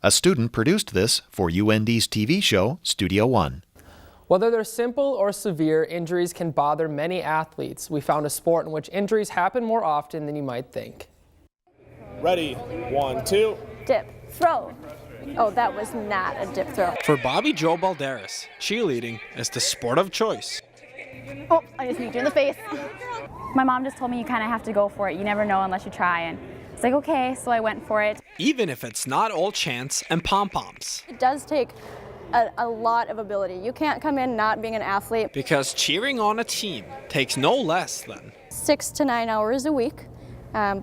A student produced this for UND's TV show, Studio One. Whether they're simple or severe, injuries can bother many athletes. We found a sport in which injuries happen more often than you might think. Ready, 1, 2. Dip, throw. Oh, that was not a dip throw. For Bobby Jo Balderas, cheerleading is the sport of choice. Oh, I just sneaked you in the face. My mom just told me you kind of have to go for it. You never know unless you try. And it's like, okay, so I went for it. Even if it's not all chance and pom-poms. It does take a lot of ability. You can't come in not being an athlete. Because cheering on a team takes no less than 6 to 9 hours a week.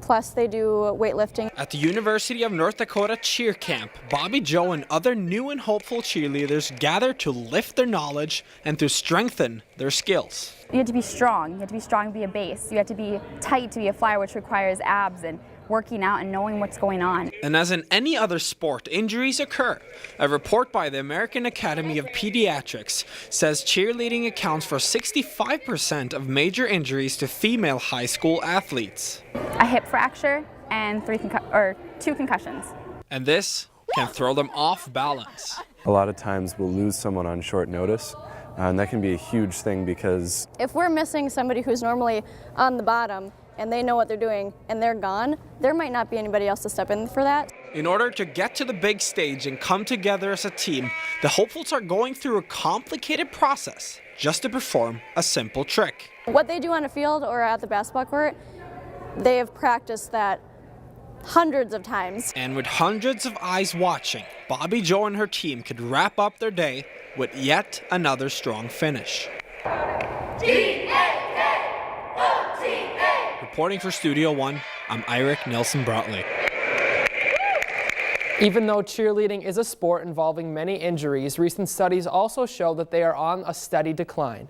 Plus they do weightlifting. At the University of North Dakota Cheer Camp, Bobby Jo and other new and hopeful cheerleaders gather to lift their knowledge and to strengthen their skills. You have to be strong. You have to be strong to be a base. You have to be tight to be a flyer, which requires abs and working out and knowing what's going on. And as in any other sport, injuries occur. A report by the American Academy of Pediatrics says cheerleading accounts for 65% of major injuries to female high school athletes. A hip fracture and 2 concussions. And this can throw them off balance. A lot of times we'll lose someone on short notice, and that can be a huge thing because If we're missing somebody who's normally on the bottom and they know what they're doing and they're gone, there might not be anybody else to step in for that. In order to get to the big stage and come together as a team, the hopefuls are going through a complicated process just to perform a simple trick. What they do on a field or at the basketball court, they have practiced that hundreds of times. And with hundreds of eyes watching, Bobby Jo and her team could wrap up their day with yet another strong finish. Reporting for Studio One, I'm Eirik Nelson Brotley. Even though cheerleading is a sport involving many injuries, recent studies also show that they are on a steady decline.